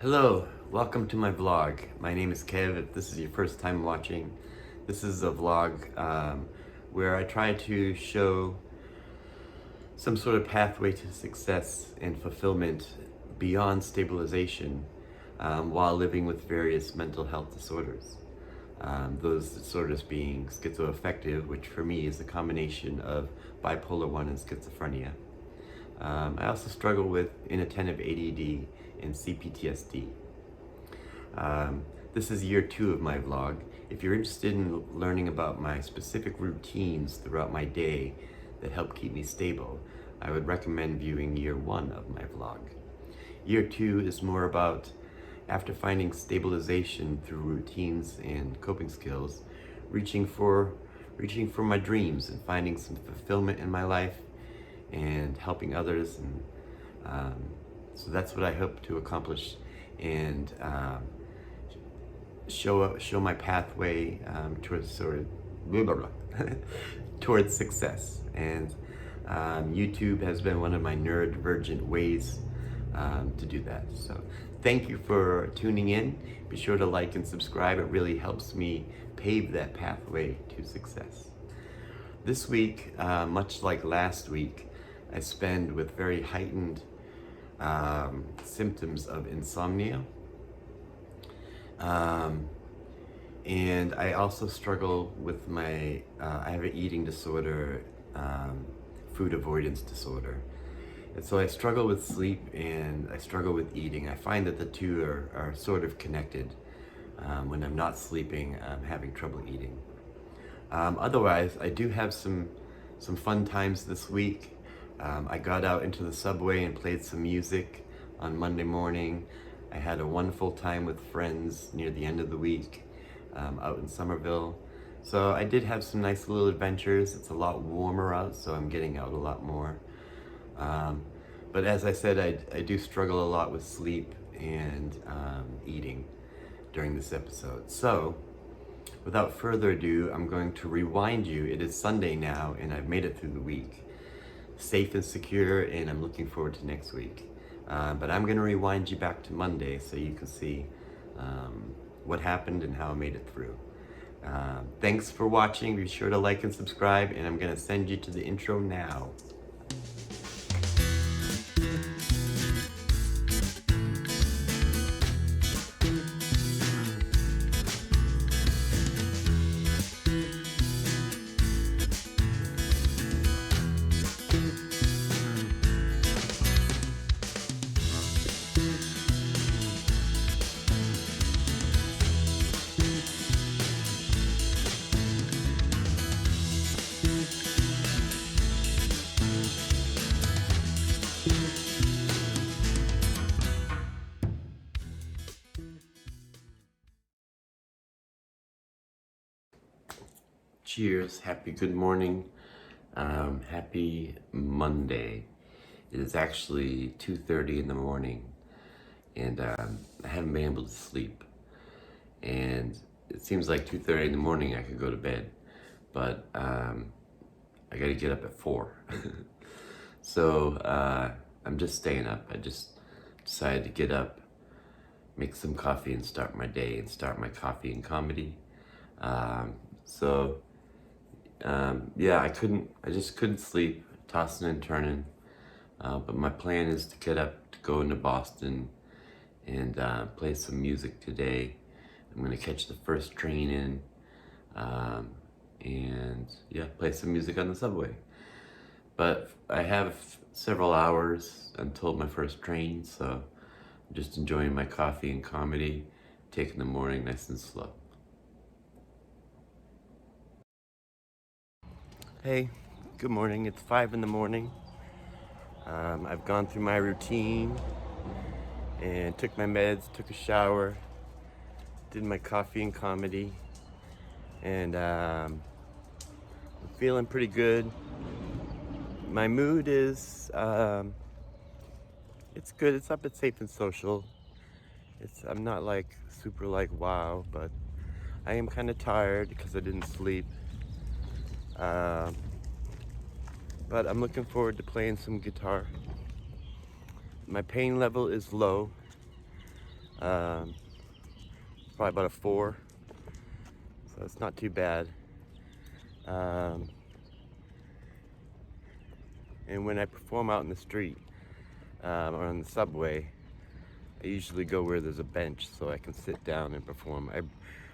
Hello, welcome to my vlog. My name is Kev. If this is your first time watching, this is a vlog where I try to show some sort of pathway to success and fulfillment beyond stabilization while living with various mental health disorders. Those disorders being schizoaffective, which for me is a combination of bipolar 1 and schizophrenia. I also struggle with inattentive ADD and cPTSD. This is year 2 of my vlog. If you're interested in learning about my specific routines throughout my day that help keep me stable, I would recommend viewing year 1 of my vlog. Year 2 is more about, after finding stabilization through routines and coping skills, reaching for my dreams and finding some fulfillment in my life and helping others, and so that's what I hope to accomplish and show my pathway towards sort of towards success. And YouTube has been one of my neurodivergent ways to do that. So thank you for tuning in. Be sure to like and subscribe. It really helps me pave that pathway to success. This week, much like last week, I spend with very heightened symptoms of insomnia. And I also struggle with I have an eating disorder, food avoidance disorder. And so I struggle with sleep and I struggle with eating. I find that the two are sort of connected. When I'm not sleeping, I'm having trouble eating. Otherwise, I do have some fun times this week. I got out into the subway and played some music on Monday morning. I had a wonderful time with friends near the end of the week out in Somerville. So I did have some nice little adventures. It's a lot warmer out, so I'm getting out a lot more. But as I said, I do struggle a lot with sleep and eating during this episode. So without further ado, I'm going to rewind you. It is Sunday now, and I've made it through the week safe and secure, and I'm looking forward to next week. But I'm going to rewind you back to Monday so you can see what happened and how I made it through. Thanks for watching. Be sure to like and subscribe, and I'm going to send you to the intro now. Cheers, happy good morning, happy Monday. It is actually 2:30 in the morning, and I haven't been able to sleep. And it seems like 2:30 in the morning I could go to bed, but I gotta get up at 4. So I'm just staying up. I just decided to get up, make some coffee, and start my day and start my coffee and comedy. Yeah, I just couldn't sleep, tossing and turning. But my plan is to get up, to go into Boston and play some music today. I'm gonna catch the first train in, and yeah, play some music on the subway. But I have several hours until my first train, so I'm just enjoying my coffee and comedy, taking the morning nice and slow. Hey, good morning. It's 5 in the morning. I've gone through my routine and took my meds, took a shower, did my coffee and comedy, and I'm feeling pretty good. My mood is, it's good. It's up at Safe and Social. I'm not like super like wow, but I am kind of tired because I didn't sleep. But I'm looking forward to playing some guitar. My pain level is low. Um, Probably about a 4, so it's not too bad. Um, and when I perform out in the street or on the subway, I usually go where there's a bench so I can sit down and perform.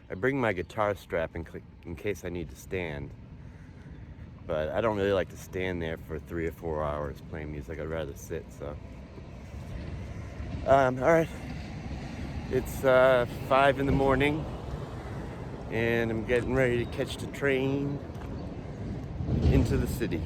I bring my guitar strap in case I need to stand, but I don't really like to stand there for 3 or 4 hours playing music. I'd rather sit. So, all right, it's 5 in the morning, and I'm getting ready to catch the train into the city.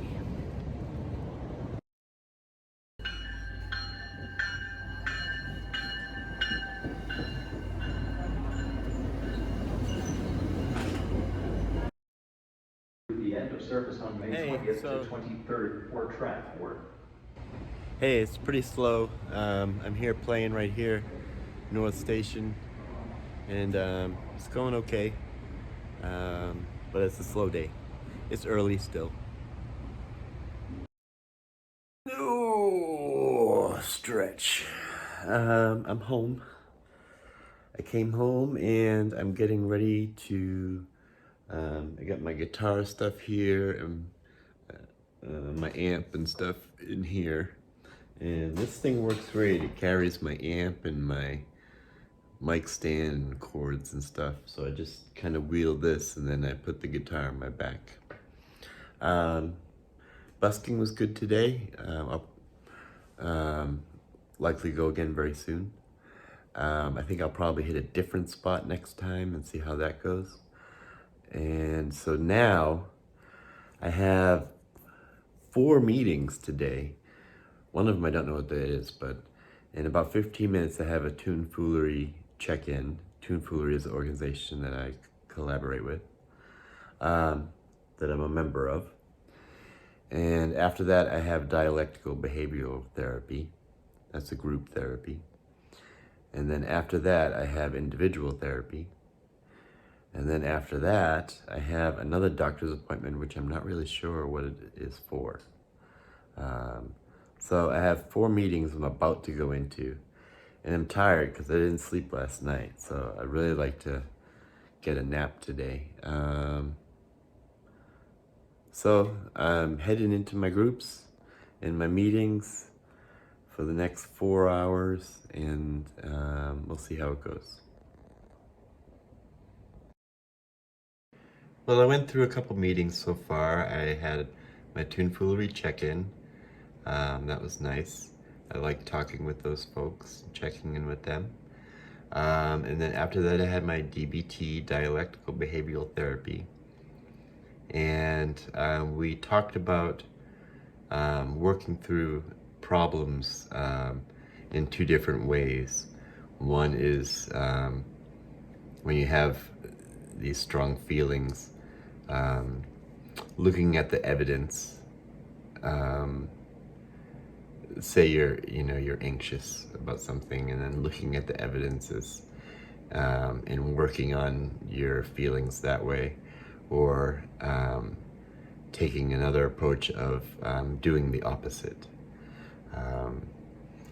The end of service on May 20th to 23rd for track work. Hey, it's pretty slow. I'm here playing right here, North Station, and it's going okay. But it's a slow day. It's early still. Oh, stretch. I'm home. I came home and I'm getting ready to. I got my guitar stuff here and my amp and stuff in here. And this thing works great. It carries my amp and my mic stand and cords and stuff. So I just kind of wheel this and then I put the guitar on my back. Busking was good today. I'll likely go again very soon. I think I'll probably hit a different spot next time and see how that goes. And so now I have 4 meetings today. One of them I don't know what that is, but in about 15 minutes I have a Tunefoolery check-in. Tunefoolery is an organization that I collaborate with, that I'm a member of. And after that I have dialectical behavioral therapy. That's a group therapy. And then after that I have individual therapy. And then after that I have another doctor's appointment, which I'm not really sure what it is for. So I have 4 meetings I'm about to go into, and I'm tired because I didn't sleep last night. So I'd really like to get a nap today. So I'm heading into my groups and my meetings for the next 4 hours, and we'll see how it goes. Well, I went through a couple meetings so far. I had my Tunefoolery check-in. That was nice. I like talking with those folks, checking in with them. And then after that, I had my DBT, dialectical behavioral therapy. And we talked about working through problems in 2 different ways. One is when you have these strong feelings, looking at the evidence. Say you're anxious about something, and then looking at the evidences and working on your feelings that way, or taking another approach of doing the opposite.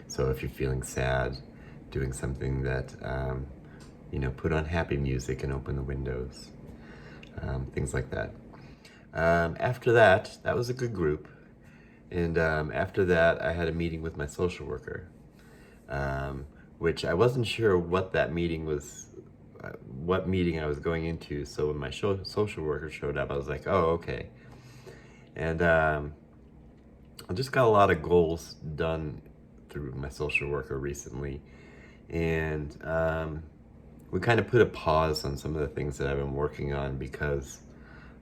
So if you're feeling sad, doing something that put on happy music and open the windows, things like that. After that was a good group. And after that, I had a meeting with my social worker, which I wasn't sure what that meeting was, what meeting I was going into. So when my social worker showed up, I was like, oh, okay. And I just got a lot of goals done through my social worker recently. And we kind of put a pause on some of the things that I've been working on because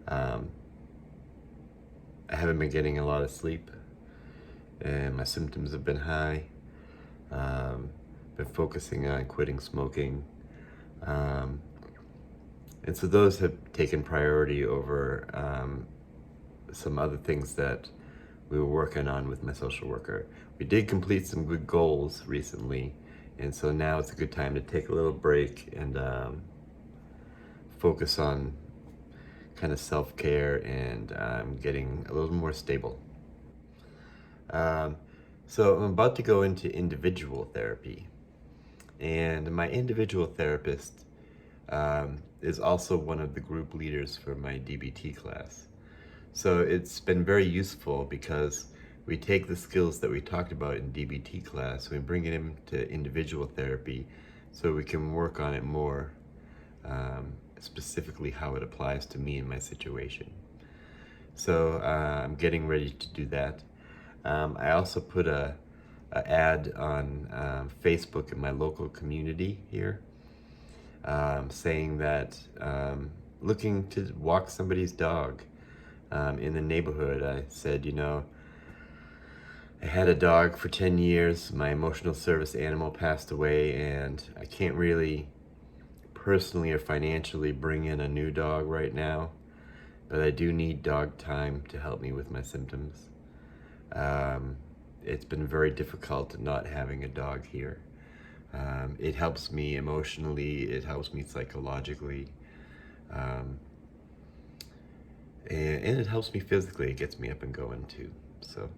I haven't been getting a lot of sleep, and my symptoms have been high. Been focusing on quitting smoking. And so those have taken priority over some other things that we were working on with my social worker. We did complete some good goals recently, and so now it's a good time to take a little break and focus on kind of self-care and getting a little more stable. So I'm about to go into individual therapy. And my individual therapist is also one of the group leaders for my DBT class. So it's been very useful because we take the skills that we talked about in DBT class, we bring it into individual therapy so we can work on it more, specifically how it applies to me and my situation. So I'm getting ready to do that. I also put a ad on Facebook in my local community here, saying that looking to walk somebody's dog in the neighborhood. I said, I had a dog for 10 years. My emotional service animal passed away, and I can't really personally or financially bring in a new dog right now, but I do need dog time to help me with my symptoms. It's been very difficult not having a dog here. It helps me emotionally, it helps me psychologically, and it helps me physically. It gets me up and going too. So,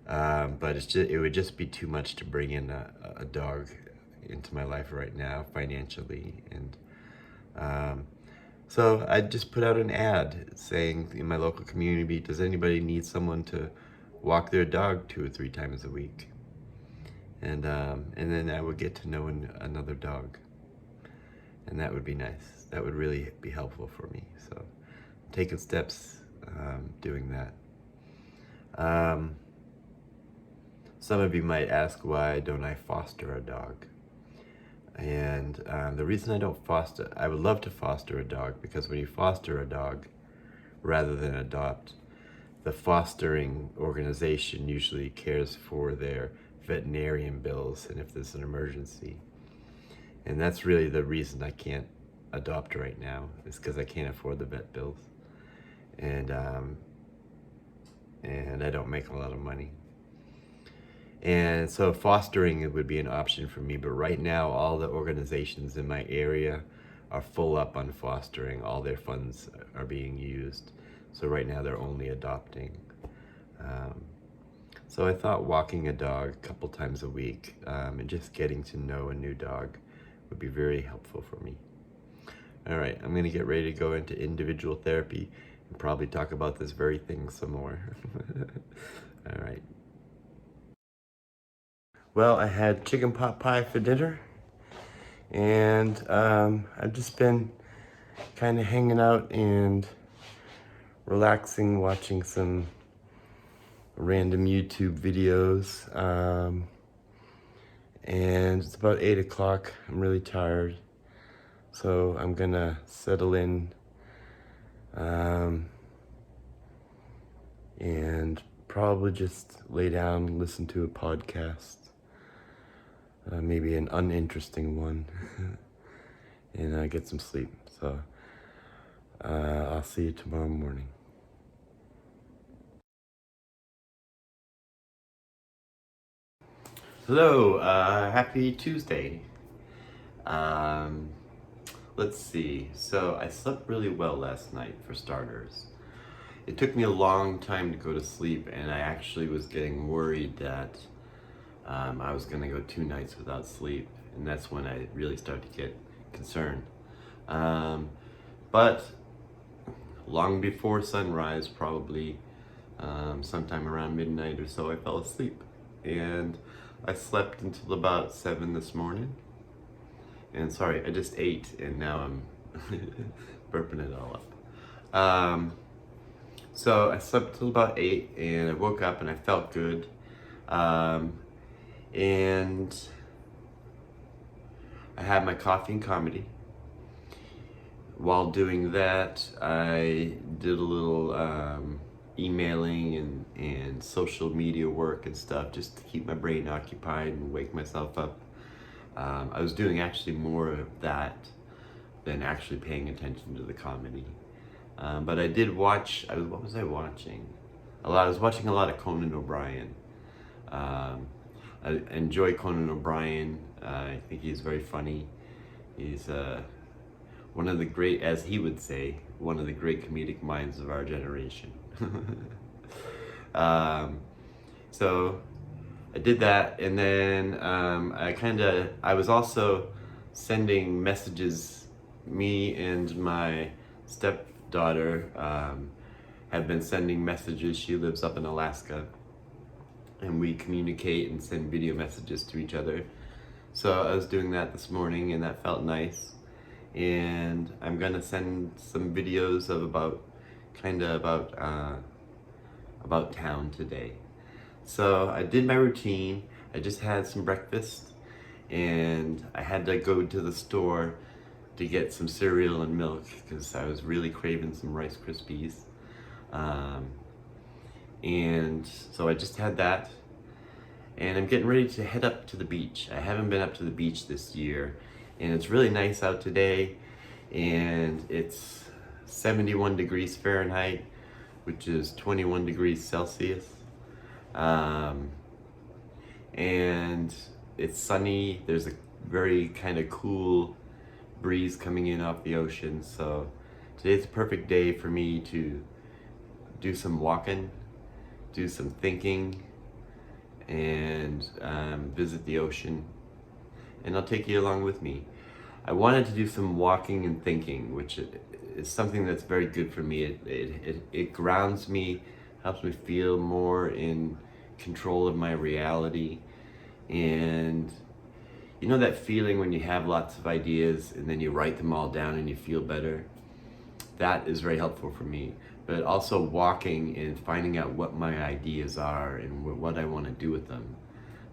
but it would just be too much to bring in a dog into my life right now financially, and so I just put out an ad saying in my local community, does anybody need someone to walk their dog 2 or 3 times a week? And then I would get to know another dog, and that would be nice. That would really be helpful for me. So I'm taking steps doing that. Some of you might ask, why don't I foster a dog? And the reason I don't foster, I would love to foster a dog, because when you foster a dog rather than adopt, the fostering organization usually cares for their veterinarian bills and if there's an emergency. And that's really the reason I can't adopt right now, is because I can't afford the vet bills. And I don't make a lot of money. And so fostering, it would be an option for me, but right now all the organizations in my area are full up on fostering. All their funds are being used. So right now they're only adopting. So I thought walking a dog a couple times a week and just getting to know a new dog would be very helpful for me. All right, I'm gonna get ready to go into individual therapy and probably talk about this very thing some more. All right. Well, I had chicken pot pie for dinner, and I've just been kind of hanging out and relaxing, watching some random YouTube videos, and it's about 8 o'clock. I'm really tired, so I'm gonna settle in and probably just lay down and listen to a podcast, maybe an uninteresting one, and get some sleep. So I'll see you tomorrow morning. Hello, happy Tuesday. Let's see. So I slept really well last night, for starters. It took me a long time to go to sleep, and I actually was getting worried that I was gonna go 2 nights without sleep, and that's when I really started to get concerned. But long before sunrise, probably sometime around midnight or so, I fell asleep, and I slept until about 7 this morning. And sorry, I just ate, and now I'm burping it all up. So I slept till about 8, and I woke up and I felt good. And I had my coffee and comedy. While doing that, I did a little emailing and social media work and stuff, just to keep my brain occupied and wake myself up. I was doing actually more of that than actually paying attention to the comedy. But I did watch, what was I watching? I was watching a lot of Conan O'Brien. I enjoy Conan O'Brien. I think he's very funny. He's one of the great, as he would say, one of the great comedic minds of our generation. So I did that, and then I was also sending messages. Me and my stepdaughter have been sending messages. She lives up in Alaska, and we communicate and send video messages to each other. So I was doing that this morning, and that felt nice. And I'm gonna send some videos of about town today. So I did my routine. I just had some breakfast, and I had to go to the store to get some cereal and milk because I was really craving some Rice Krispies. And so I just had that, and I'm getting ready to head up to the beach. I haven't been up to the beach this year, and it's really nice out today, and it's 71 degrees Fahrenheit, which is 21 degrees Celsius. And it's sunny. There's a very kind of cool breeze coming in off the ocean. So today's a perfect day for me to do some walking, do some thinking, and visit the ocean. And I'll take you along with me. I wanted to do some walking and thinking, which is something that's very good for me. It grounds me, helps me feel more in control of my reality. And you know that feeling when you have lots of ideas and then you write them all down and you feel better? That is very helpful for me. But also walking and finding out what my ideas are and what I want to do with them.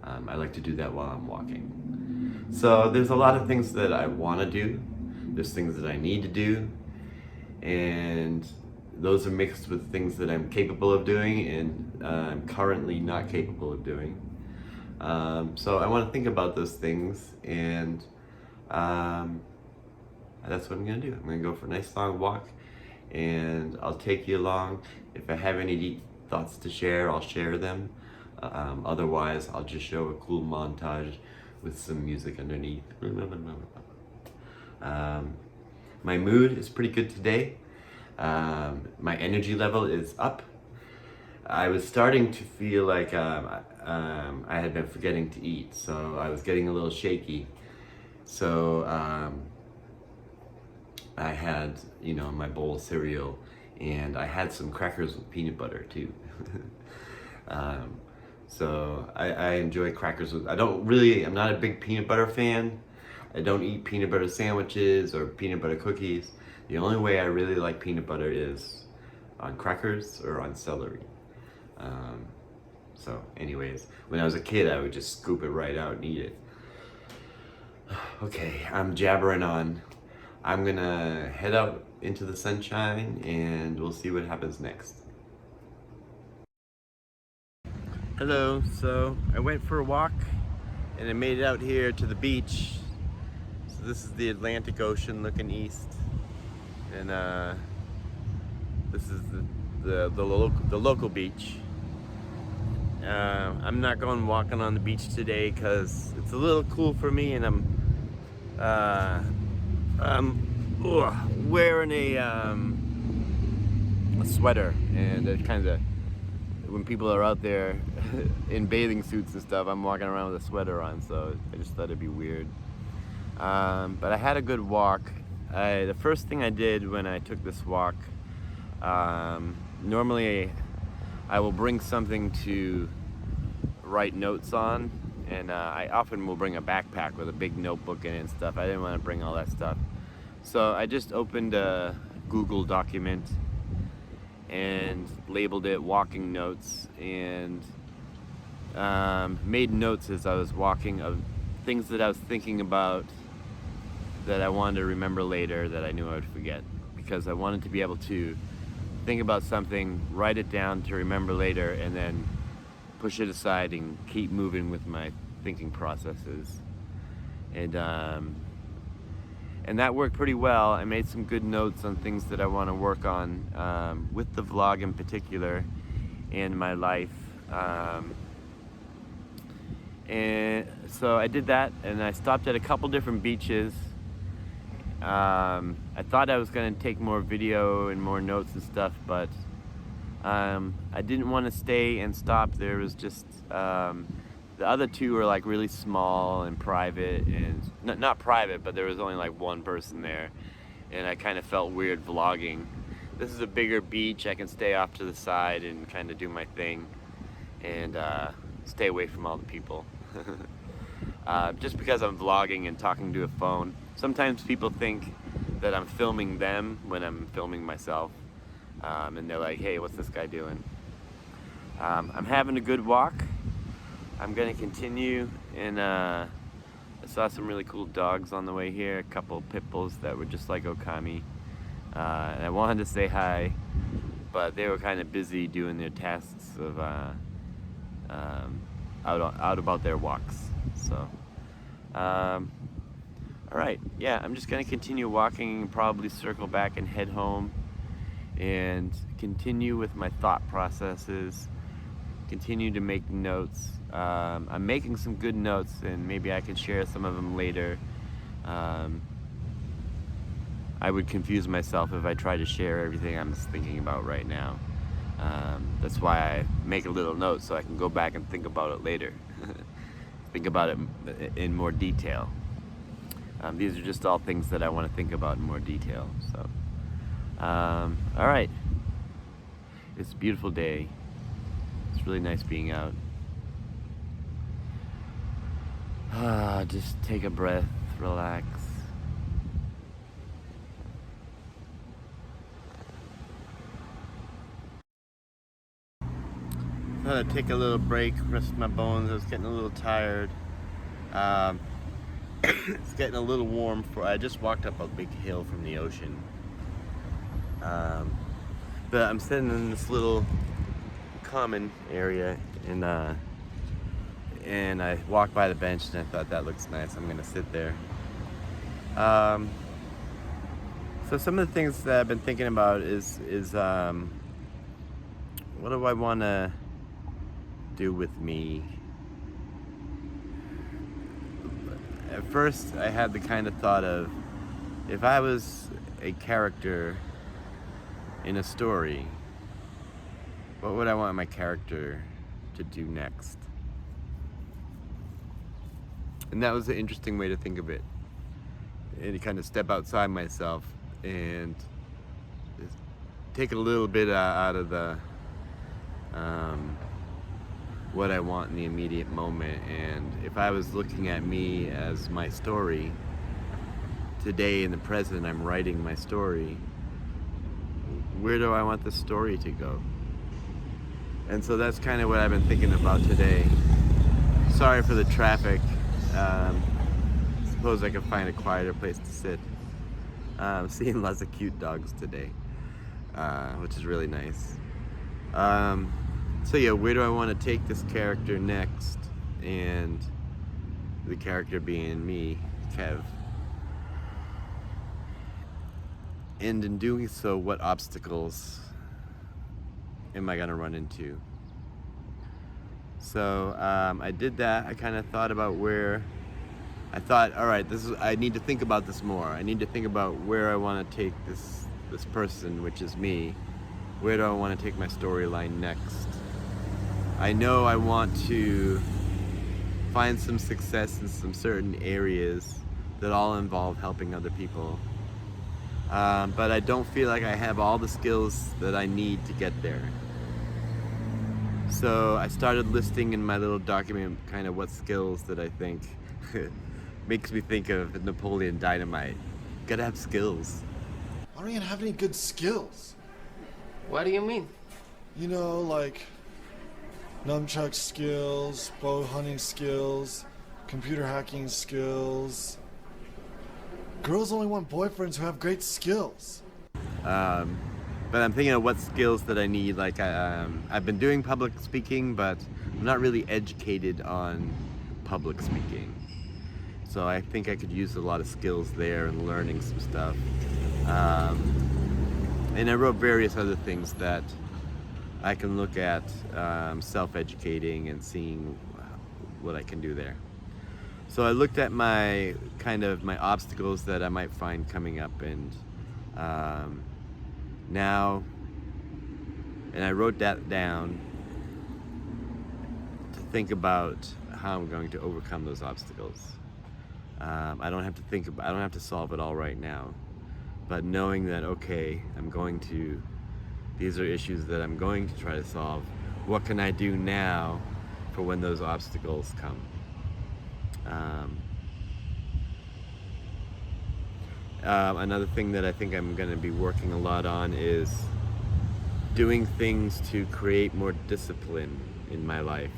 I like to do that while I'm walking. So there's a lot of things that I want to do. There's things that I need to do. And those are mixed with things that I'm capable of doing and I'm currently not capable of doing. So I want to think about those things, and that's what I'm going to do. I'm going to go for a nice long walk, and I'll take you along. If I have any deep thoughts to share, I'll share them. Otherwise, I'll just show a cool montage with some music underneath. My mood is pretty good today. My energy level is up. I was starting to feel like I had been forgetting to eat, so I was getting a little shaky. So I had, my bowl of cereal, and I had some crackers with peanut butter too. So I enjoy crackers with, I'm not a big peanut butter fan. I don't eat peanut butter sandwiches or peanut butter cookies. The only way I really like peanut butter is on crackers or on celery. So anyways, when I was a kid, I would just scoop it right out and eat it. Okay, I'm jabbering on. I'm gonna head out into the sunshine and we'll see what happens next. Hello, so I went for a walk and I made it out here to the beach. So this is the Atlantic Ocean looking east. And this is the local beach. I'm not going walking on the beach today because it's a little cool for me, and I'm wearing a sweater, and it kind of, when people are out there in bathing suits and stuff, I'm walking around with a sweater on, so I just thought it'd be weird. But I had a good walk. The first thing I did when I took this walk, normally I will bring something to write notes on, and I often will bring a backpack with a big notebook in it and stuff. I didn't want to bring all that stuff. So I just opened a Google document and labeled it walking notes, and made notes as I was walking of things that I was thinking about that I wanted to remember later that I knew I would forget, because I wanted to be able to think about something, write it down to remember later, and then push it aside and keep moving with my thinking processes. And that worked pretty well. I made some good notes on things that I want to work on with the vlog in particular and my life. And so I did that, and I stopped at a couple different beaches. I thought I was going to take more video and more notes and stuff, but I didn't want to stay and stop. There was just The other two are like really small and private, and not private, but there was only like one person there, and I kind of felt weird vlogging. This is a bigger beach. I can stay off to the side and kind of do my thing and stay away from all the people. Just because I'm vlogging and talking to a phone, sometimes people think that I'm filming them when I'm filming myself, and they're like, hey, what's this guy doing? I'm having a good walk. I'm gonna continue, and I saw some really cool dogs on the way here, a couple pit bulls that were just like Okami, and I wanted to say hi, but they were kind of busy doing their tasks of out about their walks. So all right, yeah, I'm just gonna continue walking, probably circle back and head home and continue with my thought processes, continue to make notes. I'm making some good notes, and maybe I can share some of them later. I would confuse myself if I tried to share everything I'm thinking about right now. That's why I make a little note so I can go back and think about it later. Think about it in more detail. These are just all things that I want to think about in more detail. So, all right. It's a beautiful day. It's really nice being out. Just take a breath, relax. Thought I'd take a little break, rest my bones. I was getting a little tired. It's getting a little warm. I just walked up a big hill from the ocean. But I'm sitting in this little common area, and I walked by the bench, and I thought that looks nice. I'm gonna sit there. So some of the things that I've been thinking about is what do I want to do with me? At first, I had the kind of thought of, if I was a character in a story, what would I want my character to do next? And that was an interesting way to think of it. And to kind of step outside myself and take a little bit out of the what I want in the immediate moment. And if I was looking at me as my story, today in the present, I'm writing my story, where do I want the story to go? And so that's kind of what I've been thinking about today. Sorry for the traffic. Suppose I could find a quieter place to sit. Seeing lots of cute dogs today, which is really nice. So yeah, where do I want to take this character next? And the character being me, Kev. And in doing so, what obstacles am I gonna run into? So I did that. I kind of thought about where I thought, all right, I need to think about this more. I need to think about where I want to take this person, which is me. Where do I want to take my storyline next? I know I want to find some success in some certain areas that all involve helping other people. But I don't feel like I have all the skills that I need to get there. So I started listing in my little document kind of what skills that I think makes me think of Napoleon Dynamite. Gotta have skills. I don't even have any good skills. What do you mean? You know, like nunchuck skills, bow hunting skills, computer hacking skills. Girls only want boyfriends who have great skills. But I'm thinking of what skills that I need. Like I've been doing public speaking, but I'm not really educated on public speaking. So I think I could use a lot of skills there and learning some stuff. And I wrote various other things that I can look at, self-educating and seeing what I can do there. So I looked at my obstacles that I might find coming up, and I wrote that down to think about how I'm going to overcome those obstacles. I don't have to I don't have to solve it all right now, but knowing that, okay, these are issues that I'm going to try to solve. What can I do now for when those obstacles come? Another thing that I think I'm going to be working a lot on is doing things to create more discipline in my life.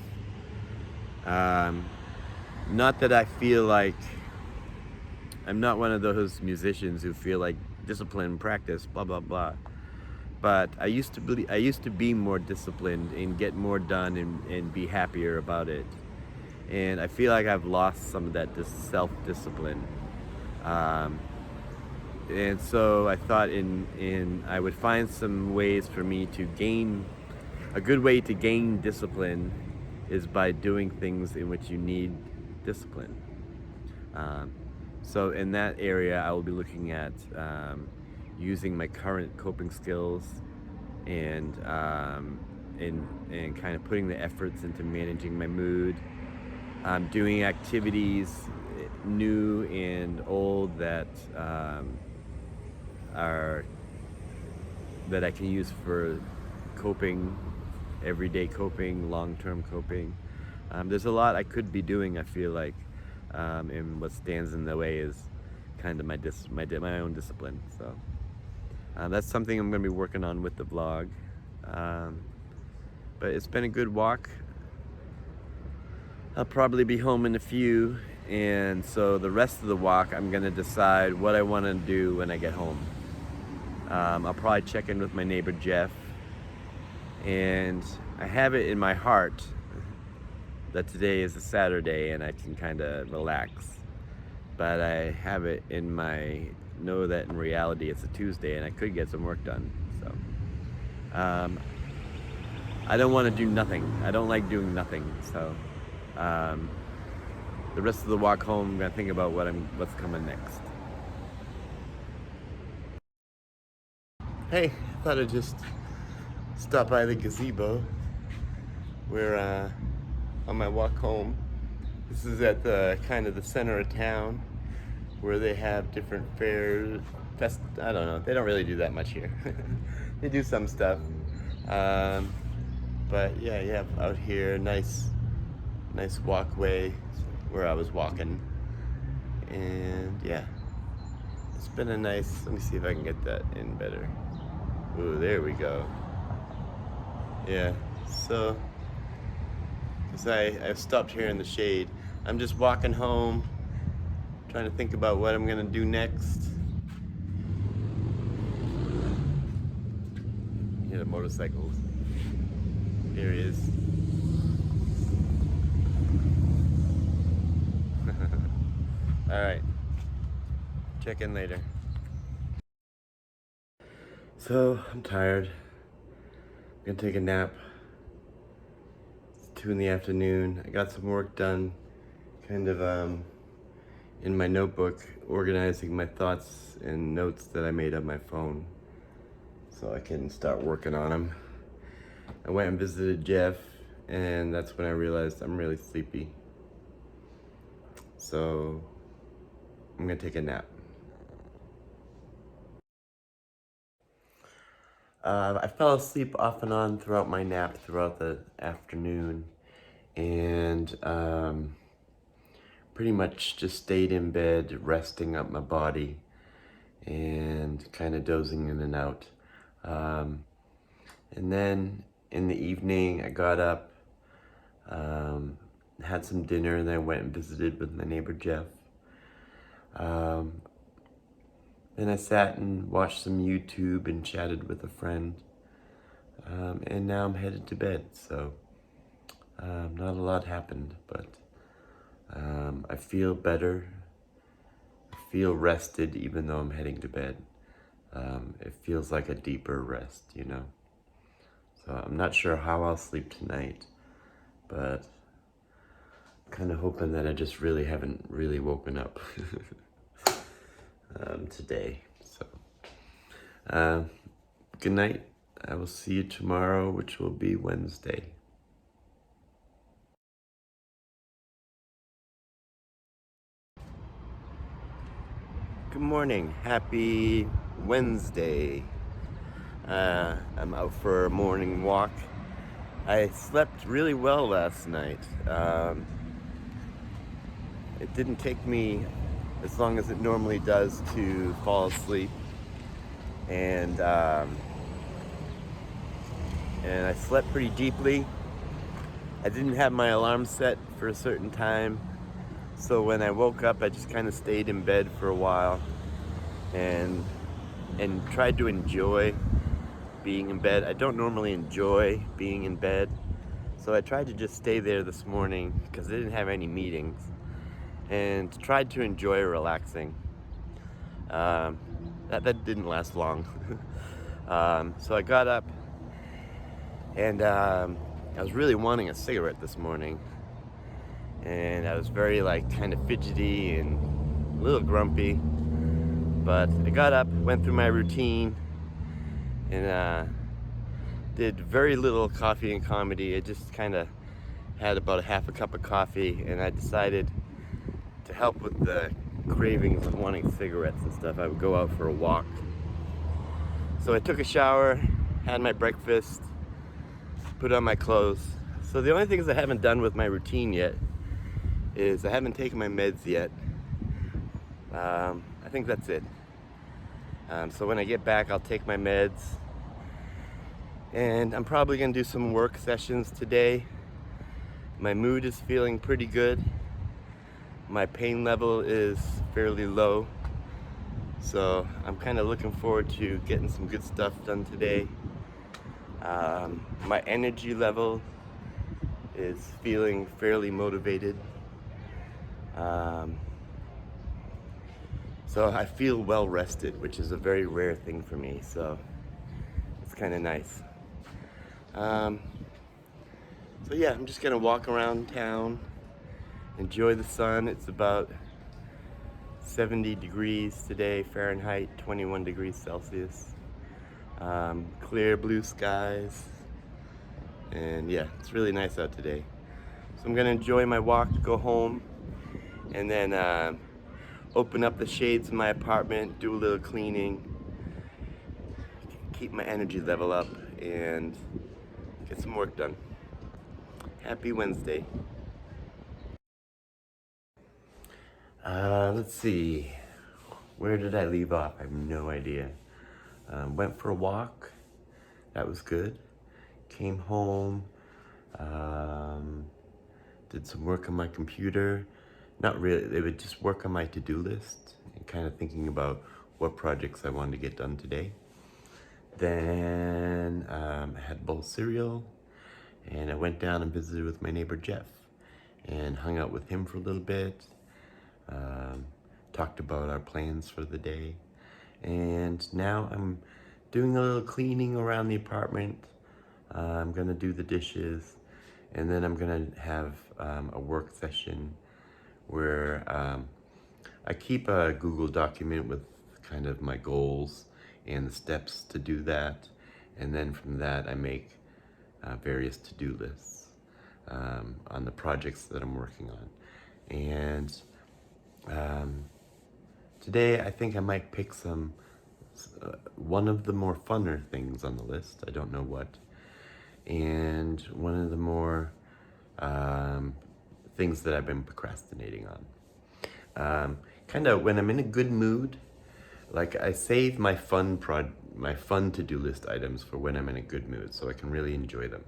Not that I feel like I'm not one of those musicians who feel like discipline, practice, blah blah blah. But I used to be more disciplined and get more done and be happier about it. And I feel like I've lost some of that self-discipline. And so I thought I would find some ways for me to gain, a good way to gain discipline is by doing things in which you need discipline. So in that area, I will be looking at using my current coping skills and kind of putting the efforts into managing my mood, doing activities, new and old, that I can use for coping, everyday coping, long-term coping. There's a lot I could be doing, I feel like, and what stands in the way is kind of my own discipline. So that's something I'm going to be working on with the vlog. But it's been a good walk. I'll probably be home in a few, and so the rest of the walk I'm going to decide what I want to do when I get home. I'll probably check in with my neighbor Jeff, and I have it in my heart that today is a Saturday and I can kind of relax, but I have it in know that in reality it's a Tuesday and I could get some work done. So I don't want to do nothing. I don't like doing nothing. So the rest of the walk home, I'm gonna think about what's coming next. Hey, I thought I'd just stop by the gazebo. We're on my walk home. This is at the kind of the center of town where they have different fairs. I don't know. They don't really do that much here. They do some stuff, but yeah, you have out here nice walkway where I was walking, and yeah, it's been a nice. Let me see if I can get that in better. Ooh, there we go. Yeah, so because I've stopped here in the shade. I'm just walking home, trying to think about what I'm gonna do next. Hear the motorcycles. Here he is. All right, check in later. So I'm tired. I'm gonna take a nap. It's 2 in the afternoon. I got some work done, kind of in my notebook, organizing my thoughts and notes that I made on my phone, so I can start working on them. I went and visited Jeff, and that's when I realized I'm really sleepy. So I'm gonna take a nap. I fell asleep off and on throughout my nap throughout the afternoon, and pretty much just stayed in bed, resting up my body and kind of dozing in and out. And then in the evening, I got up, had some dinner, and then I went and visited with my neighbor Jeff. Then I sat and watched some YouTube and chatted with a friend. And now I'm headed to bed, so not a lot happened, but I feel better. I feel rested even though I'm heading to bed. It feels like a deeper rest, you know? So I'm not sure how I'll sleep tonight, but I'm kind of hoping that I just really haven't really woken up today. So good night. I will see you tomorrow, which will be Wednesday. Good morning. Happy Wednesday. I'm out for a morning walk. I slept really well last night. It didn't take me as long as it normally does to fall asleep. And I slept pretty deeply. I didn't have my alarm set for a certain time. So when I woke up, I just kind of stayed in bed for a while and tried to enjoy being in bed. I don't normally enjoy being in bed, so I tried to just stay there this morning because I didn't have any meetings, and tried to enjoy relaxing. That didn't last long. So I got up, and I was really wanting a cigarette this morning, and I was very kind of fidgety and a little grumpy. But I got up, went through my routine, and did very little coffee and comedy. I just kind of had about a half a cup of coffee, and I decided to help with the cravings of wanting cigarettes and stuff, I would go out for a walk. So I took a shower, had my breakfast, put on my clothes. So the only things I haven't done with my routine yet is I haven't taken my meds yet. I think that's it. So when I get back, I'll take my meds. And I'm probably gonna do some work sessions today. My mood is feeling pretty good. My pain level is fairly low. So I'm kind of looking forward to getting some good stuff done today. My energy level is feeling fairly motivated. So I feel well rested, which is a very rare thing for me. So it's kind of nice. So yeah, I'm just gonna walk around town, enjoy the sun. It's about 70 degrees today, Fahrenheit, 21 degrees Celsius. Clear blue skies. And yeah, it's really nice out today. So I'm gonna enjoy my walk, go home, and then open up the shades in my apartment, do a little cleaning, keep my energy level up, and get some work done. Happy Wednesday. Let's see. Where did I leave off? I have no idea. Went for a walk. That was good. Came home. Did some work on my computer. Not really. They would just work on my to-do list and kind of thinking about what projects I wanted to get done today. Then I had a bowl of cereal, and I went down and visited with my neighbor Jeff and hung out with him for a little bit. Talked about our plans for the day, and now I'm doing a little cleaning around the apartment. I'm gonna do the dishes, and then I'm gonna have a work session where I keep a Google document with kind of my goals and the steps to do that, and then from that I make various to-do lists on the projects that I'm working on. And today I think I might pick one of the more funner things on the list. I don't know what. And one of the more things that I've been procrastinating on. Kind of when I'm in a good mood, I save my fun to-do list items for when I'm in a good mood, so I can really enjoy them.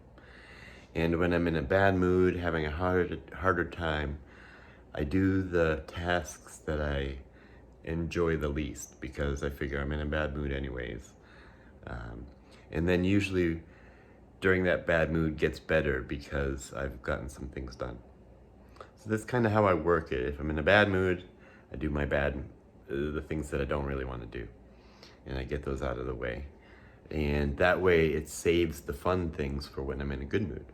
And when I'm in a bad mood, having a harder time, I do the tasks that I enjoy the least because I figure I'm in a bad mood anyways. And then usually during that bad mood gets better because I've gotten some things done. So that's kind of how I work it. If I'm in a bad mood, I do the things that I don't really want to do, and I get those out of the way. And that way it saves the fun things for when I'm in a good mood.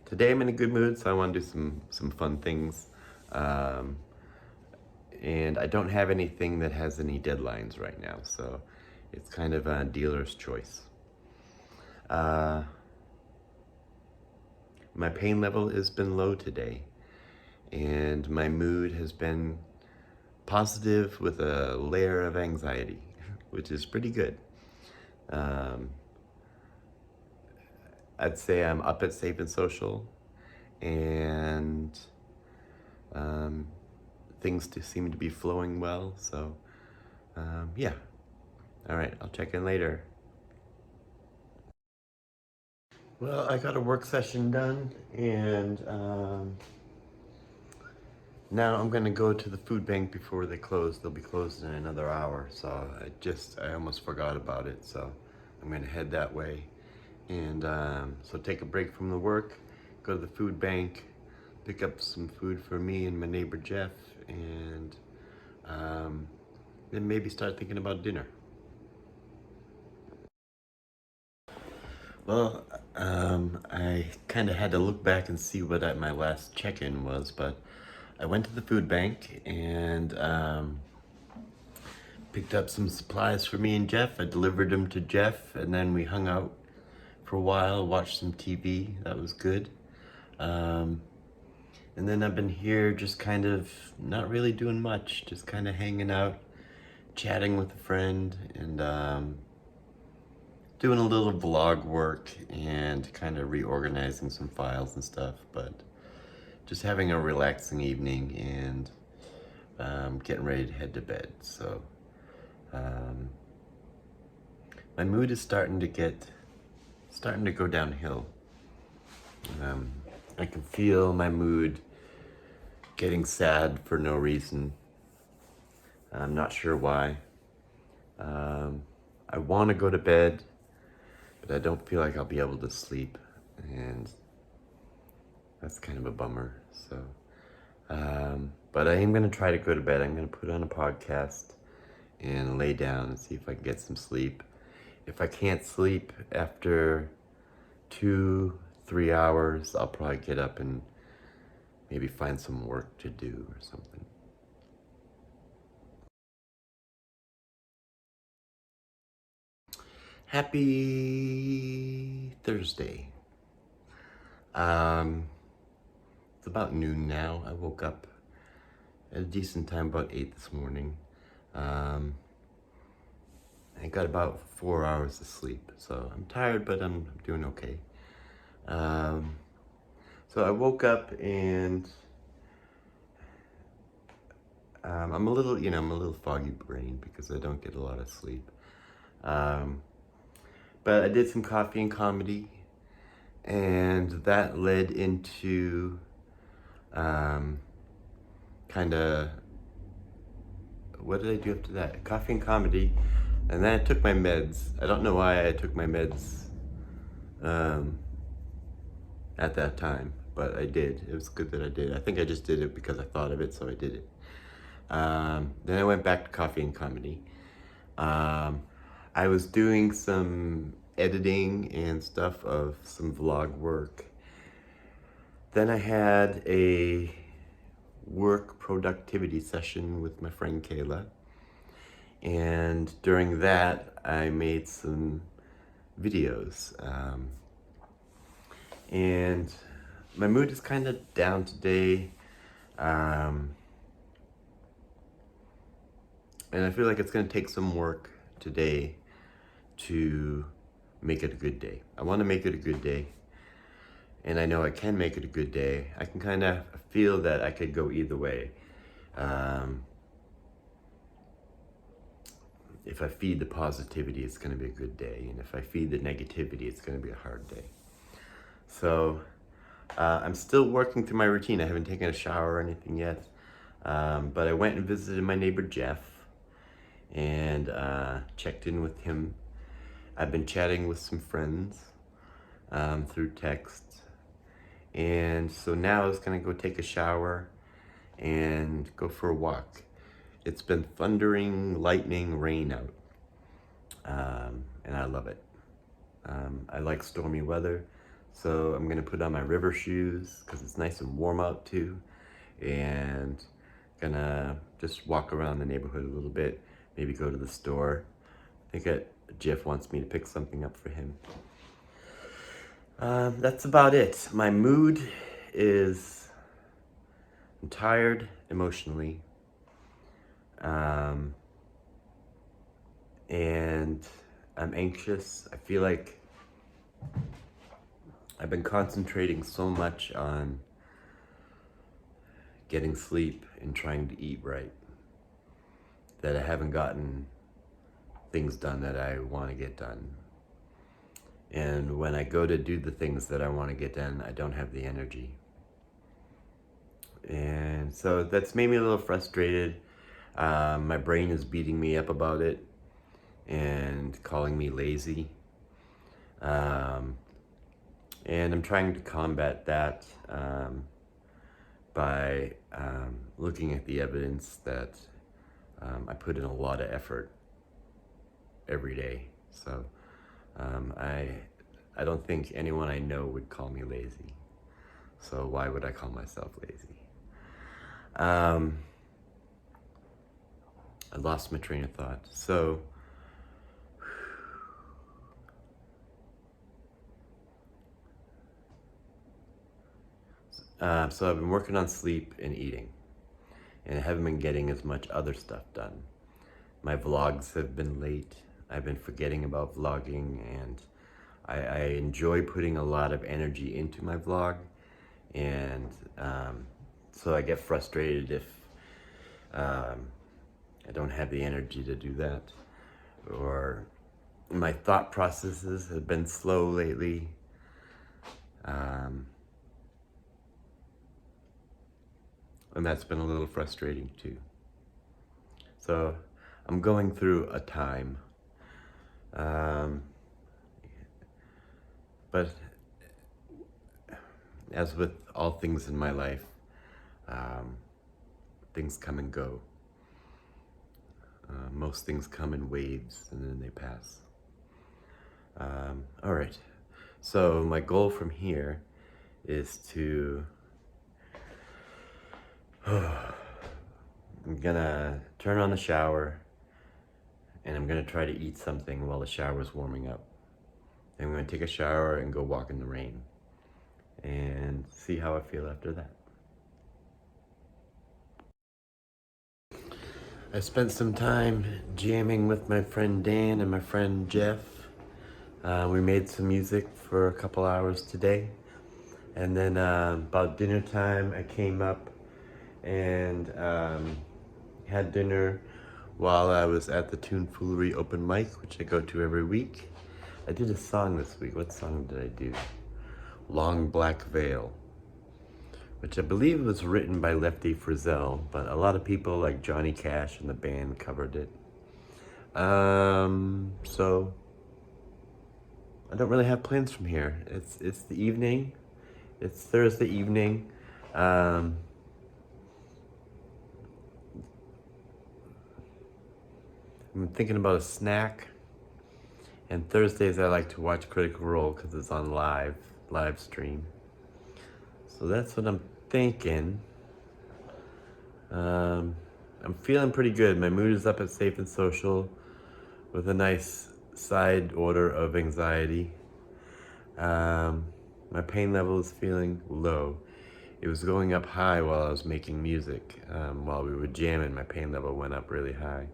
Today I'm in a good mood, so I want to do some fun things. And I don't have anything that has any deadlines right now, so it's kind of a dealer's choice. My pain level has been low today, and my mood has been positive with a layer of anxiety, which is pretty good. I'd say I'm up at Safe and Social, and things seem to be flowing well, so yeah. All right, I'll check in later. Well, I got a work session done, and now I'm gonna go to the food bank before they close. They'll be closed in another hour, so I almost forgot about it, so I'm gonna head that way. And so take a break from the work, go to the food bank, pick up some food for me and my neighbor Jeff, and then maybe start thinking about dinner. Well, I kind of had to look back and see what my last check-in was, but I went to the food bank and picked up some supplies for me and Jeff. I delivered them to Jeff, and then we hung out for a while, watched some TV. That was good. And then I've been here just kind of not really doing much, just kind of hanging out, chatting with a friend, and doing a little vlog work and kind of reorganizing some files and stuff, but just having a relaxing evening and getting ready to head to bed. So my mood is starting to go downhill. I can feel my mood getting sad for no reason. I'm not sure why. I want to go to bed, but I don't feel like I'll be able to sleep, and that's kind of a bummer. So, but I am gonna try to go to bed. I'm gonna put on a podcast and lay down and see if I can get some sleep. If I can't sleep after 2-3 hours, I'll probably get up and maybe find some work to do or something. Happy Thursday. It's about noon now. I woke up at a decent time, about 8 this morning. I got about 4 hours of sleep, so I'm tired, but I'm doing okay. So I woke up and I'm a little foggy brained because I don't get a lot of sleep. But I did some coffee and comedy, and that led into kind of, what did I do after that? Coffee and comedy, and then I took my meds. I don't know why I took my meds at that time, but I did. It was good that I did. I think I just did it because I thought of it, so I did it. Then I went back to coffee and comedy. I was doing some editing and stuff of some vlog work. Then I had a work productivity session with my friend Kayla. And during that, I made some videos. And my mood is kind of down today. And I feel like it's going to take some work today to make it a good day. I want to make it a good day, and I know I can make it a good day. I can kind of feel that I could go either way. If I feed the positivity, it's going to be a good day, and if I feed the negativity, it's going to be a hard day. So I'm still working through my routine. I haven't taken a shower or anything yet, but I went and visited my neighbor Jeff and checked in with him. I've been chatting with some friends through text, and so now I was gonna go take a shower and go for a walk. It's been thundering, lightning, rain out, and I love it. I like stormy weather, so I'm gonna put on my river shoes because it's nice and warm out too, and gonna just walk around the neighborhood a little bit, maybe go to the store. I think Jeff wants me to pick something up for him. That's about it. My mood is, I'm tired emotionally. Um, and I'm anxious. I feel like I've been concentrating so much on getting sleep and trying to eat right that I haven't gotten things done that I want to get done. And when I go to do the things that I want to get done, I don't have the energy. And so that's made me a little frustrated. My brain is beating me up about it and calling me lazy. And I'm trying to combat that by looking at the evidence that I put in a lot of effort every day. So I don't think anyone I know would call me lazy. So why would I call myself lazy? I lost my train of thought. So I've been working on sleep and eating, and I haven't been getting as much other stuff done. My vlogs have been late. I've been forgetting about vlogging, and I enjoy putting a lot of energy into my vlog, and so I get frustrated if I don't have the energy to do that, or my thought processes have been slow lately. And that's been a little frustrating too. So I'm going through a time. But as with all things in my life, things come and go. Most things come in waves and then they pass. All right. So my goal from here is to I'm gonna turn on the shower and I'm gonna try to eat something while the shower's warming up. Then I'm gonna take a shower and go walk in the rain and see how I feel after that. I spent some time jamming with my friend Dan and my friend Jeff. We made some music for a couple hours today. And then about dinner time, I came up and had dinner while I was at the Toonfoolery open mic, which I go to every week. I did a song this week. What song did I do? Long Black Veil, which I believe was written by Lefty Frizzell, but a lot of people like Johnny Cash and the band covered it. So I don't really have plans from here. It's the evening. It's Thursday evening. I'm thinking about a snack. And Thursdays I like to watch Critical Role because it's on live stream. So that's what I'm thinking. I'm feeling pretty good. My mood is up at Safe and Social with a nice side order of anxiety. My pain level is feeling low. It was going up high while I was making music. While we were jamming, my pain level went up really high.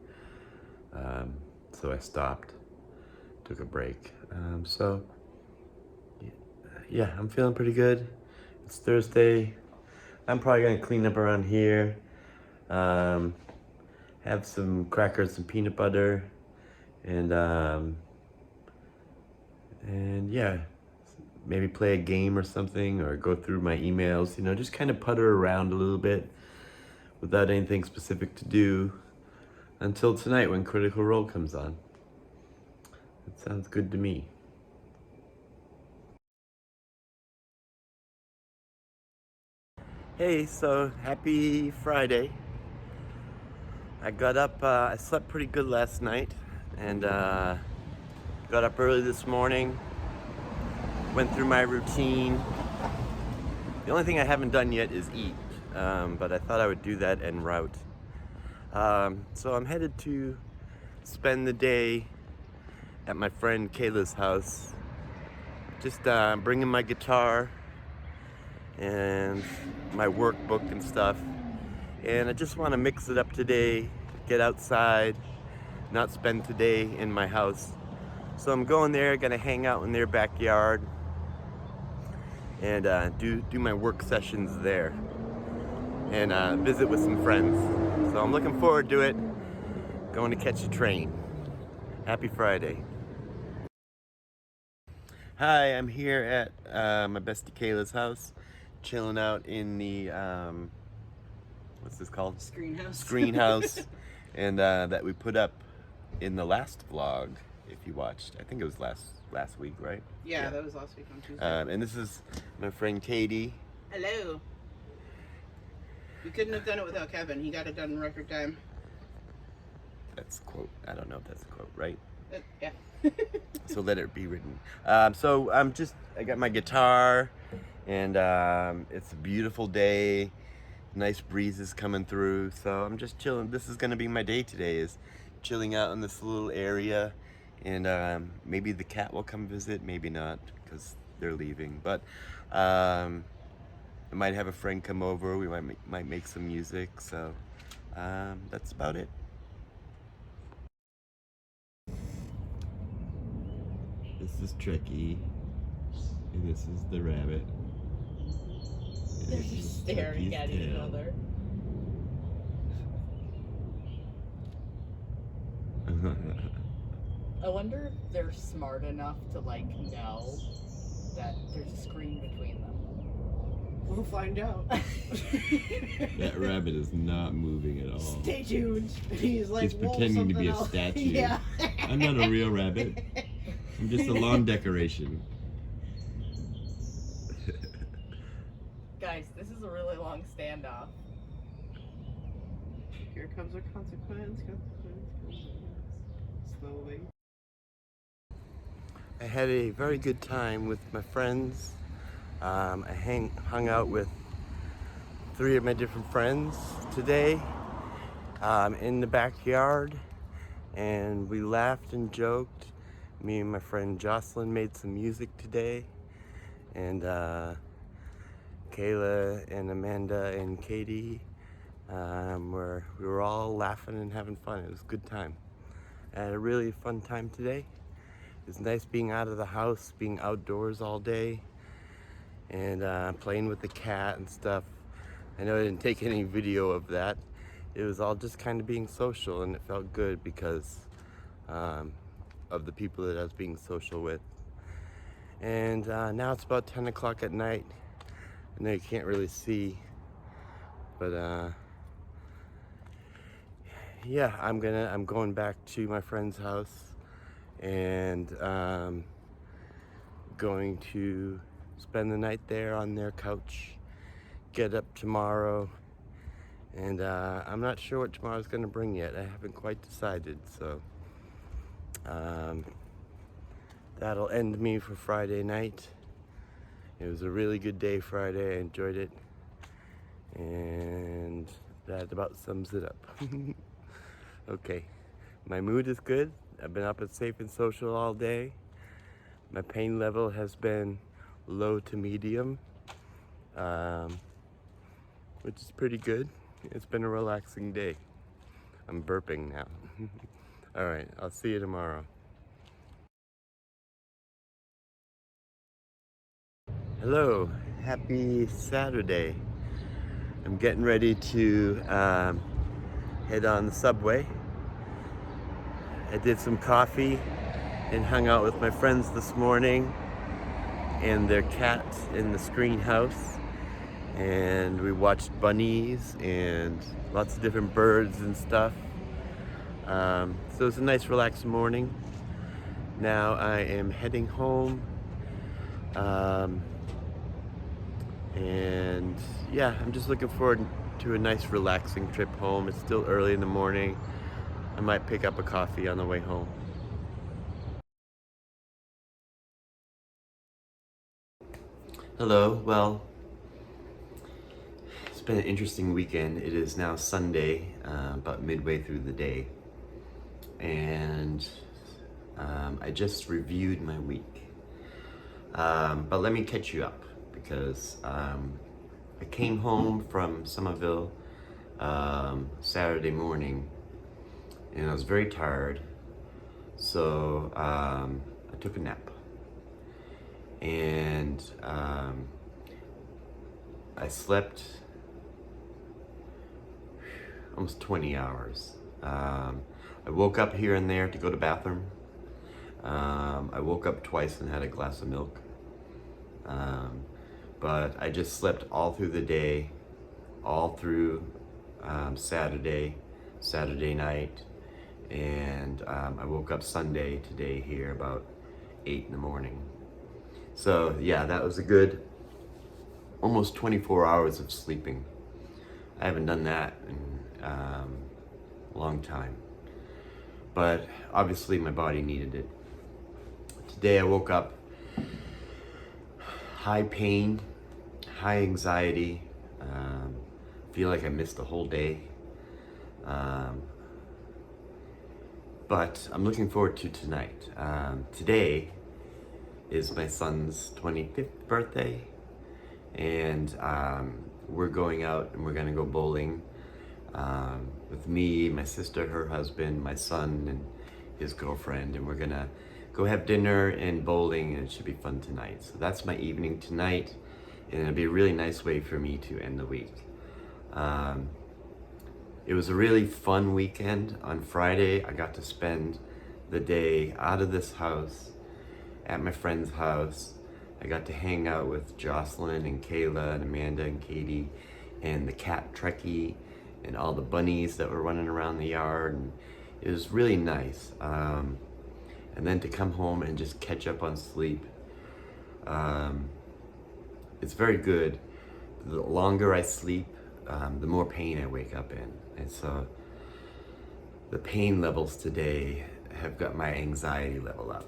So I stopped, took a break. So yeah, I'm feeling pretty good. It's Thursday. I'm probably gonna clean up around here. Have some crackers and peanut butter, and yeah, maybe play a game or something, or go through my emails. You know, just kind of putter around a little bit without anything specific to do until tonight when Critical Role comes on. That sounds good to me. Hey, so happy Friday. I got up, I slept pretty good last night, and got up early this morning, went through my routine. The only thing I haven't done yet is eat, but I thought I would do that en route. So I'm headed to spend the day at my friend Kayla's house, just bringing my guitar and my workbook and stuff. And I just want to mix it up today get outside, not spend today in my house. So I'm going there, gonna hang out in their backyard and do my work sessions there and visit with some friends. So I'm looking forward to it. Going to catch a train. Happy Friday. Hi, I'm here at my bestie Kayla's house, chilling out in the what's this called? Screenhouse, and that we put up in the last vlog. If you watched, I think it was last week, right? Yeah, that was last week on Tuesday. And this is my friend Katie. Hello. We couldn't have done it without Kevin. He got it done in record time. That's a quote. I don't know if that's a quote, right? Yeah. So let it be written. So I got my guitar, and it's a beautiful day. Nice breezes coming through. So I'm just chilling. This is gonna be my day today, is chilling out in this little area. And maybe the cat will come visit, maybe not, because they're leaving. But I might have a friend come over. We might make some music. So that's about it. This is Tricky, and this is the rabbit. And They're this just is staring Chucky's at each tail. other. I wonder if they're smart enough to like know that there's a screen between them. We'll find out. That rabbit is not moving at all. Stay tuned. He's like, He's pretending to be a statue. Yeah. I'm not a real rabbit. I'm just a lawn decoration. Guys, this is a really long standoff. Here comes our consequence. Slowly. I had a very good time with my friends. I hung out with 3 of my different friends today in the backyard, and we laughed and joked. Me and my friend Jocelyn made some music today, and Kayla and Amanda and Katie we were all laughing and having fun. It was a good time. I had a really fun time today. It's nice being out of the house, being outdoors all day, and playing with the cat and stuff. I know I didn't take any video of that. It was all just kind of being social, and it felt good because of the people that I was being social with. And now it's about 10 o'clock at night. I know you can't really see, but yeah, I'm going back to my friend's house, and going to spend the night there on their couch, get up tomorrow, and I'm not sure what tomorrow's gonna bring yet. I haven't quite decided, so that'll end me for Friday night. It was a really good day Friday. I enjoyed it, and that about sums it up. Okay, my mood is good. I've been up at Safe and Social all day. My pain level has been low to medium, which is pretty good. It's been a relaxing day. I'm burping now. All right, I'll see you tomorrow. Hello, happy Saturday. I'm getting ready to head on the subway. I did some coffee and hung out with my friends this morning and their cat in the screen house, and we watched bunnies and lots of different birds and stuff. So it was a nice relaxed morning. Now I am heading home, and yeah, I'm just looking forward to a nice relaxing trip home. It's still early in the morning. I might pick up a coffee on the way home. Hello, well, it's been an interesting weekend. It is now Sunday, about midway through the day, and I just reviewed my week. But let me catch you up, because I came home from Somerville Saturday morning, and I was very tired. So I took a nap, and I slept almost 20 hours. I woke up here and there to go to the bathroom. I woke up twice and had a glass of milk. But I just slept all through the day, all through Saturday night, and I woke up Sunday today here about 8 in the morning. So yeah, that was a good almost 24 hours of sleeping. I haven't done that in a long time, but obviously my body needed it. Today I woke up high pain, high anxiety, feel like I missed the whole day. But I'm looking forward to tonight. Today is my son's 25th birthday, and we're going out and we're gonna go bowling with me, my sister, her husband, my son, and his girlfriend, and we're gonna go have dinner and bowling, and it should be fun tonight. So that's my evening tonight, and it'll be a really nice way for me to end the week. It was a really fun weekend. On Friday, I got to spend the day out of this house at my friend's house. I got to hang out with Jocelyn and Kayla and Amanda and Katie and the cat Trekkie and all the bunnies that were running around the yard, and it was really nice. And then to come home and just catch up on sleep. It's very good. The longer I sleep, the more pain I wake up in. And so the pain levels today have got my anxiety level up.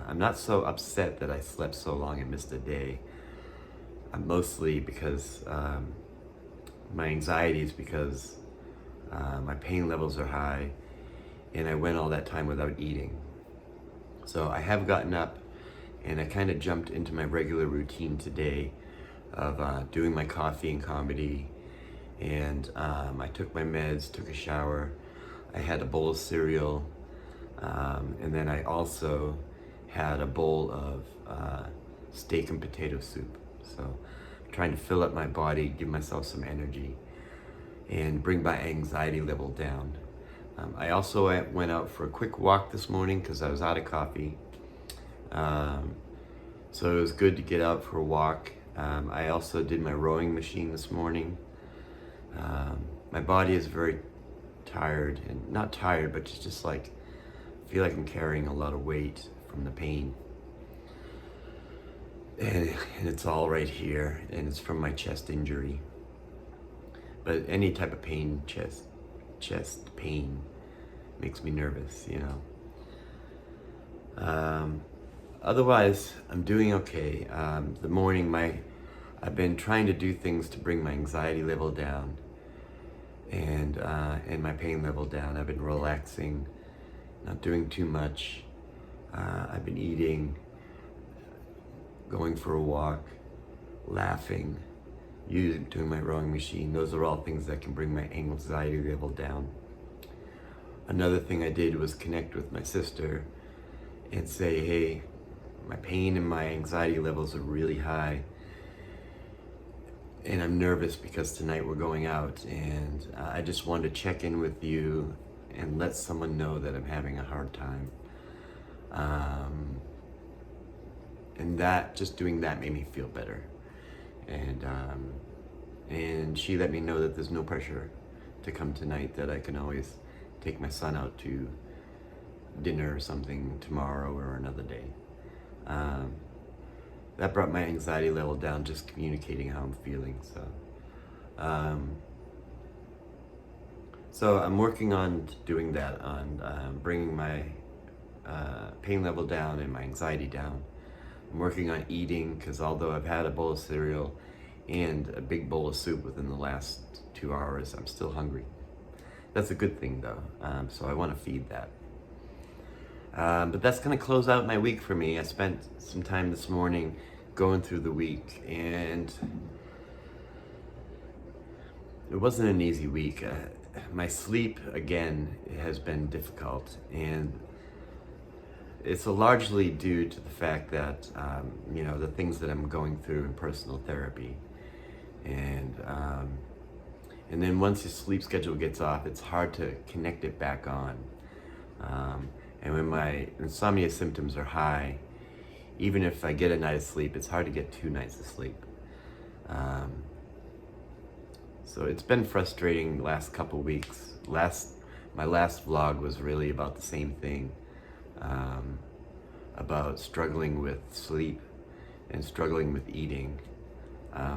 I'm not so upset that I slept so long and missed a day. Mostly because my anxiety is because my pain levels are high and I went all that time without eating. So I have gotten up and I kind of jumped into my regular routine today of doing my coffee and comedy, and I took my meds, took a shower, I had a bowl of cereal, and then I also had a bowl of steak and potato soup. So I'm trying to fill up my body, give myself some energy, and bring my anxiety level down. I also went out for a quick walk this morning because I was out of coffee. So it was good to get out for a walk. I also did my rowing machine this morning. My body is very tired, and not tired, but just like, I feel like I'm carrying a lot of weight from the pain. And it's all right here, and it's from my chest injury. But any type of pain, chest pain makes me nervous, you know. Otherwise, I'm doing okay. The morning, I've been trying to do things to bring my anxiety level down and my pain level down. I've been relaxing, not doing too much. I've been eating, going for a walk, laughing, doing my rowing machine. Those are all things that can bring my anxiety level down. Another thing I did was connect with my sister and say, hey, my pain and my anxiety levels are really high, and I'm nervous because tonight we're going out, and I just wanted to check in with you and let someone know that I'm having a hard time. And that, just doing that made me feel better. And she let me know that there's no pressure to come tonight, that I can always take my son out to dinner or something tomorrow or another day. That brought my anxiety level down, just communicating how I'm feeling. So I'm working on doing that, on bringing my pain level down and my anxiety down. I'm working on eating, because although I've had a bowl of cereal and a big bowl of soup within the last 2 hours, I'm still hungry. That's a good thing though, so I want to feed that. But that's going to close out my week for me. I spent some time this morning going through the week, and it wasn't an easy week. my sleep again has been difficult, and it's largely due to the fact that the things that I'm going through in personal therapy, and then once your sleep schedule gets off, it's hard to connect it back on. And when my insomnia symptoms are high, even if I get a night of sleep, it's hard to get 2 nights of sleep. So it's been frustrating the last couple weeks. My last vlog was really about the same thing, about struggling with sleep and struggling with eating.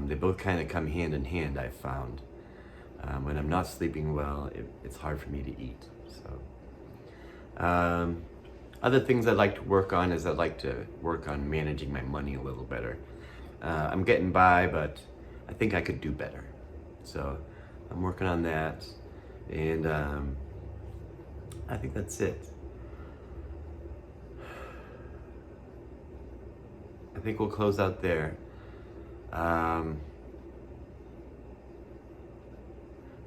They both kind of come hand in hand, I've found. When I'm not sleeping well, it's hard for me to eat. So, other things I'd like to work on is I'd like to work on managing my money a little better. I'm getting by, but I think I could do better. So I'm working on that, and I think that's it. I think we'll close out there. I'm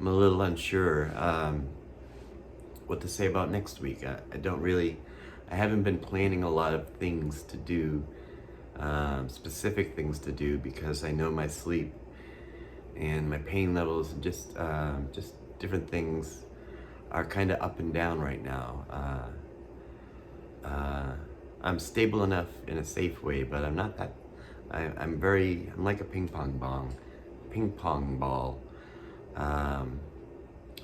a little unsure what to say about next week. I haven't been planning a lot of things to do, specific things to do, because I know my sleep and my pain levels and just different things are kind of up and down right now. I'm stable enough in a safe way, but I'm not that. I'm like a ping pong ball,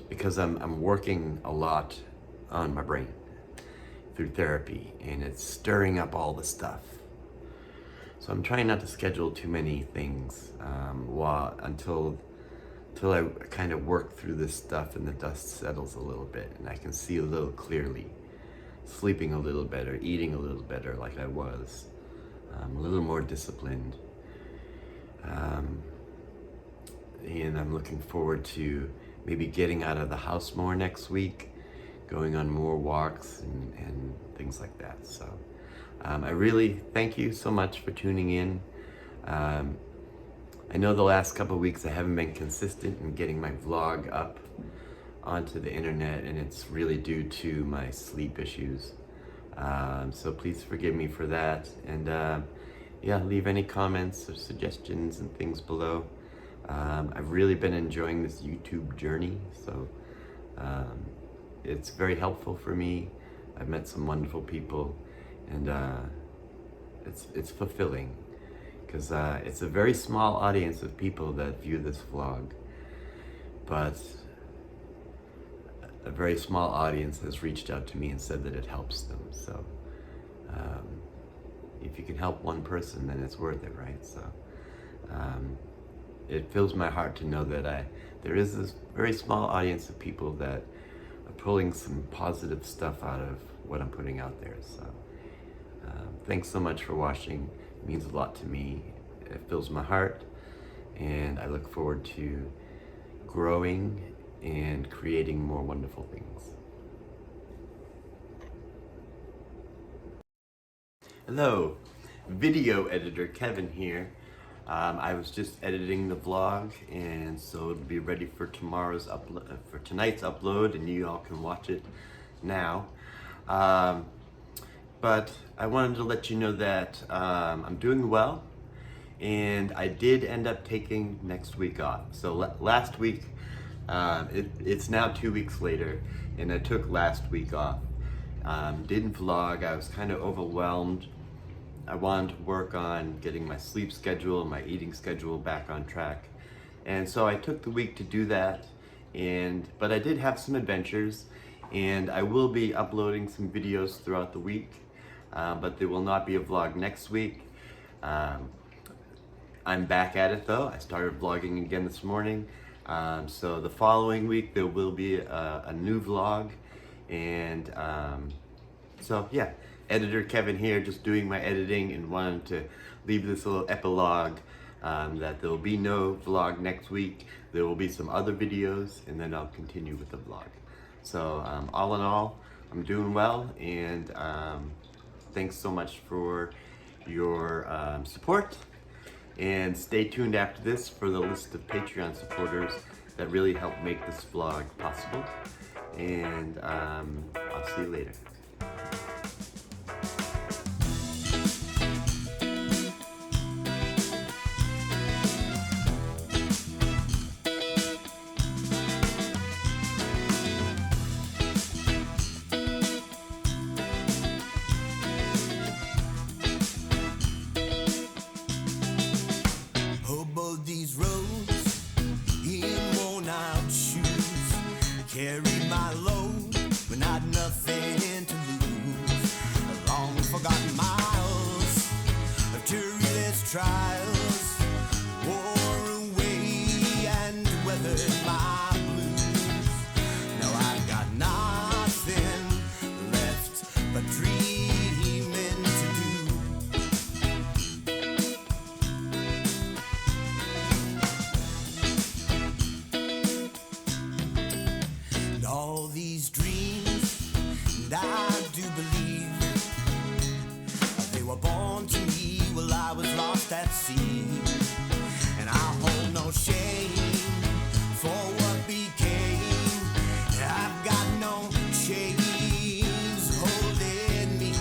because I'm working a lot on my brain through therapy, and it's stirring up all the stuff. So I'm trying not to schedule too many things until I kind of work through this stuff and the dust settles a little bit and I can see a little clearly, sleeping a little better, eating a little better like I was, a little more disciplined. And I'm looking forward to maybe getting out of the house more next week, going on more walks and things like that. So I really thank you so much for tuning in. I know the last couple of weeks I haven't been consistent in getting my vlog up onto the internet, and it's really due to my sleep issues. So please forgive me for that, and leave any comments or suggestions and things below. I've really been enjoying this YouTube journey, so it's very helpful for me. I've met some wonderful people, and it's fulfilling, because it's a very small audience of people that view this vlog, but a very small audience has reached out to me and said that it helps them. So if you can help one person, then it's worth it, right? So it fills my heart to know that there is this very small audience of people that are pulling some positive stuff out of what I'm putting out there. So thanks so much for watching. It means a lot to me. It fills my heart, and I look forward to growing and creating more wonderful things. Hello, video editor Kevin here. I was just editing the vlog, and so it'll be ready for tonight's upload, and you all can watch it now. But I wanted to let you know that I'm doing well, and I did end up taking next week off. So last week, it's now 2 weeks later, and I took last week off. Didn't vlog. I was kind of overwhelmed. I wanted to work on getting my sleep schedule and my eating schedule back on track. And so I took the week to do that, but I did have some adventures, and I will be uploading some videos throughout the week, but there will not be a vlog next week. I'm back at it though. I started vlogging again this morning. So the following week there will be a new vlog, and so yeah, editor Kevin here, just doing my editing, and wanted to leave this little epilogue that there will be no vlog next week. There will be some other videos, and then I'll continue with the vlog. So all in all, I'm doing well, and thanks so much for your support. And stay tuned after this for the list of Patreon supporters that really helped make this vlog possible. And I'll see you later. These roads in worn out shoes, carry my load but not nothing to lose. Long forgotten miles of tourist trials wore away and weathered my blues. Now I've got nothing left but dreaming to do. All these dreams, and I do believe they were born to me while I was lost at sea. And I hold no shame for what became. I've got no chains holding me.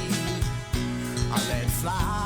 I let fly.